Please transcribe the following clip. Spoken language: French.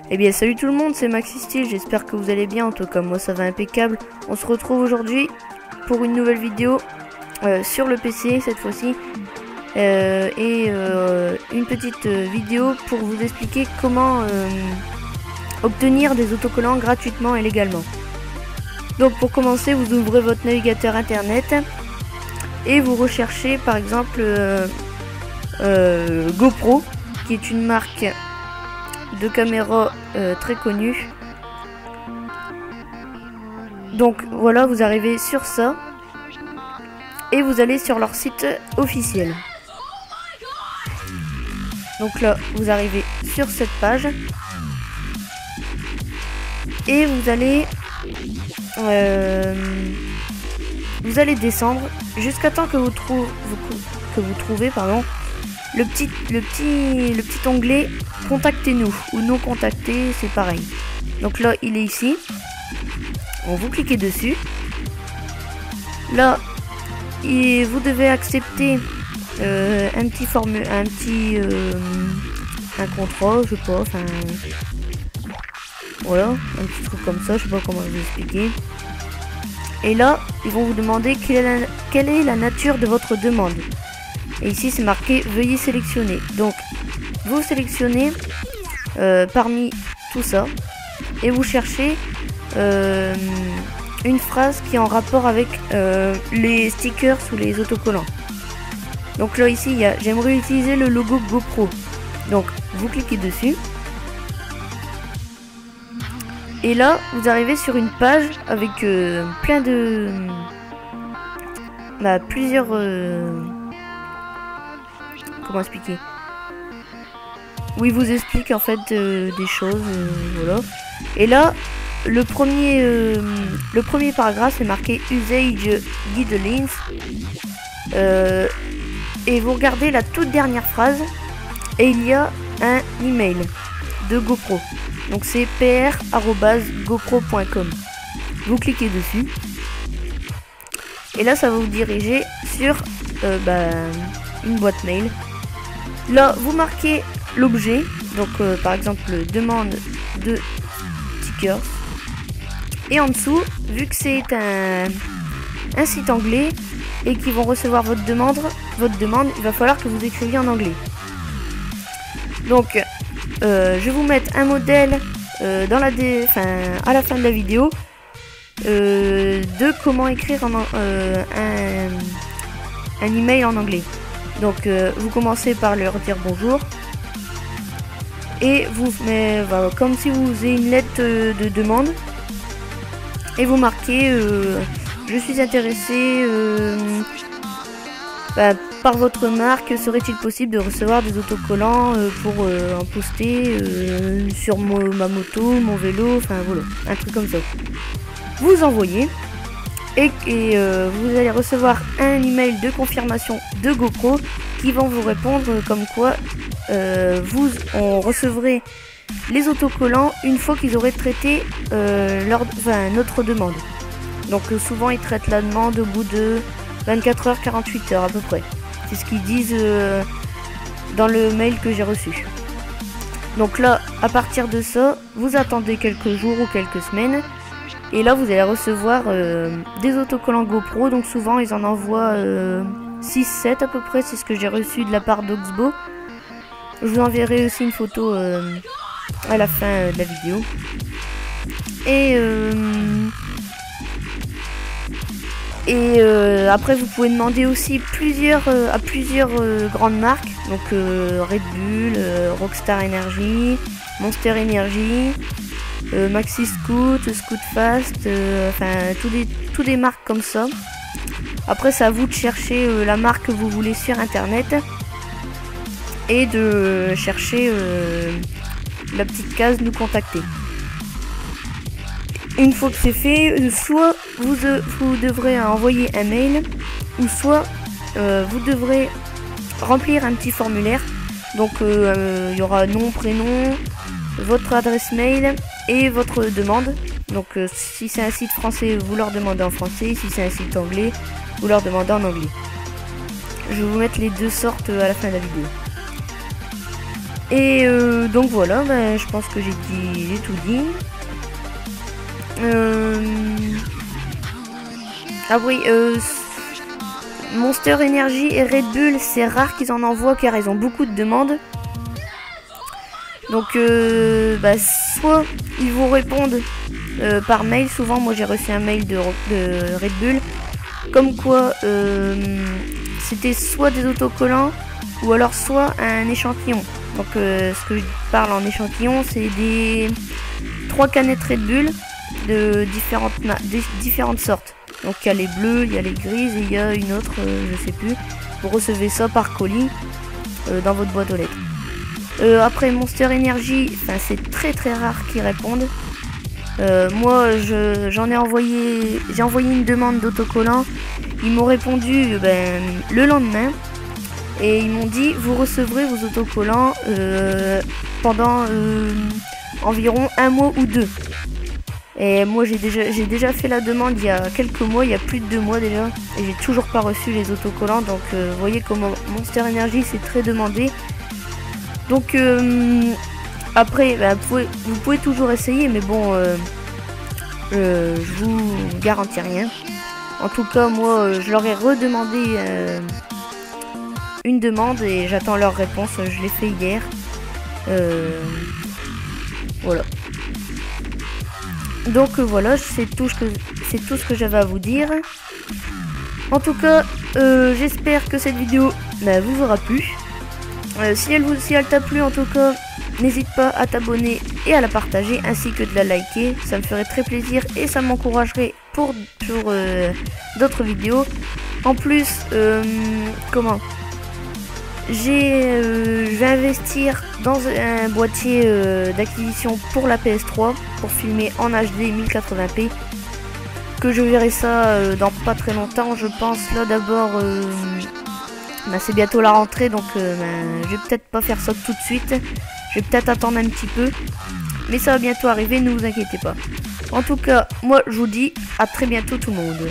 Eh bien salut tout le monde, c'est Maxistyle, j'espère que vous allez bien, en tout cas moi ça va impeccable. On se retrouve aujourd'hui pour une nouvelle vidéo sur le PC cette fois-ci. Une petite vidéo pour vous expliquer comment obtenir des autocollants gratuitement et légalement. Donc pour commencer, vous ouvrez votre navigateur internet et vous recherchez par exemple GoPro, qui est une marque de caméra très connue. Donc voilà, vous arrivez sur ça et vous allez sur leur site officiel. Donc là, vous arrivez sur cette page et vous allez descendre jusqu'à temps que vous trouvez le petit onglet contactez-nous ou non contacter, c'est pareil. Donc là, il est ici. Vous cliquez dessus. Là, vous devez accepter un contrat, je sais pas, enfin voilà, un petit truc comme ça, je sais pas comment vous expliquer. Et là, ils vont vous demander quelle est la nature de votre demande. Et ici, c'est marqué veuillez sélectionner. Donc, vous sélectionnez parmi tout ça et vous cherchez une phrase qui est en rapport avec les stickers ou les autocollants. Donc là, ici, il y a j'aimerais utiliser le logo GoPro. Donc, vous cliquez dessus. Et là, vous arrivez sur une page avec plein de... plusieurs... comment expliquer? Où il vous explique en fait des choses, voilà. Et là, le premier paragraphe, c'est marqué Usage Guidelines. Et vous regardez la toute dernière phrase, et il y a un email de GoPro. Donc c'est pr@gopro.com. Vous cliquez dessus. Et là, ça va vous diriger sur une boîte mail. Là, vous marquez l'objet. Donc par exemple, demande de stickers. Et en dessous, vu que c'est un site anglais et qu'ils vont recevoir votre demande, il va falloir que vous écriviez en anglais. Donc, je vais vous mettre un modèle à la fin de la vidéo de comment écrire un email en anglais. Donc, vous commencez par leur dire bonjour et vous comme si vous faisiez une lettre de demande et vous marquez je suis intéressé par votre marque, serait-il possible de recevoir des autocollants pour en poster sur ma moto, mon vélo, enfin voilà, un truc comme ça. Vous envoyez et vous allez recevoir un email de confirmation de GoPro qui vont vous répondre comme quoi on recevrait les autocollants une fois qu'ils auraient traité notre demande. Donc souvent ils traitent la demande au bout de 24 heures, 48 heures à peu près. C'est ce qu'ils disent dans le mail que j'ai reçu. Donc là, à partir de ça, vous attendez quelques jours ou quelques semaines. Et là, vous allez recevoir des autocollants GoPro. Donc souvent, ils en envoient 6-7 à peu près. C'est ce que j'ai reçu de la part d'Oxbo. Je vous enverrai aussi une photo à la fin de la vidéo. Et après vous pouvez demander aussi à plusieurs grandes marques, donc Red Bull, Rockstar Energy, Monster Energy, Maxi Scoot, Scoot Fast, tous des marques comme ça. Après c'est à vous de chercher la marque que vous voulez sur internet et de chercher la petite case nous contacter. Une fois que c'est fait, soit vous devrez envoyer un mail, ou soit vous devrez remplir un petit formulaire. Donc il y aura nom, prénom, votre adresse mail et votre demande. Donc si c'est un site français, vous leur demandez en français. Si c'est un site anglais, vous leur demandez en anglais. Je vais vous mettre les deux sortes à la fin de la vidéo. Et donc voilà, je pense que j'ai tout dit. Ah oui, Monster Energy et Red Bull, c'est rare qu'ils en envoient car ils ont beaucoup de demandes. Donc soit ils vous répondent par mail. Souvent moi j'ai reçu un mail de Red Bull comme quoi c'était soit des autocollants ou alors soit un échantillon. Donc ce que je parle en échantillon, c'est des 3 canettes Red Bull de différentes sortes. Donc il y a les bleus, il y a les grises et il y a une autre, je sais plus. Vous recevez ça par colis dans votre boîte aux lettres. Après Monster Energy, c'est très rare qu'ils répondent. Moi j'ai envoyé une demande d'autocollant. Ils m'ont répondu le lendemain. Et ils m'ont dit vous recevrez vos autocollants pendant environ 1 mois ou 2. Et moi j'ai déjà fait la demande il y a quelques mois, il y a plus de 2 mois déjà. Et j'ai toujours pas reçu les autocollants. Donc vous voyez comment Monster Energy c'est très demandé. Donc après vous pouvez toujours essayer, mais bon je vous garantis rien. En tout cas moi je leur ai redemandé une demande et j'attends leur réponse. Je l'ai fait hier. Voilà. Donc voilà, c'est tout ce que j'avais à vous dire. En tout cas, j'espère que cette vidéo vous aura plu. Si elle t'a plu, en tout cas, n'hésite pas à t'abonner et à la partager, ainsi que de la liker. Ça me ferait très plaisir et ça m'encouragerait pour d'autres vidéos. En plus, je vais investir dans un boîtier d'acquisition pour la PS3 pour filmer en HD 1080p. Que je verrai ça dans pas très longtemps, je pense. Là d'abord, c'est bientôt la rentrée, donc je vais peut-être pas faire ça tout de suite. Je vais peut-être attendre un petit peu, mais ça va bientôt arriver, ne vous inquiétez pas. En tout cas, moi je vous dis à très bientôt tout le monde.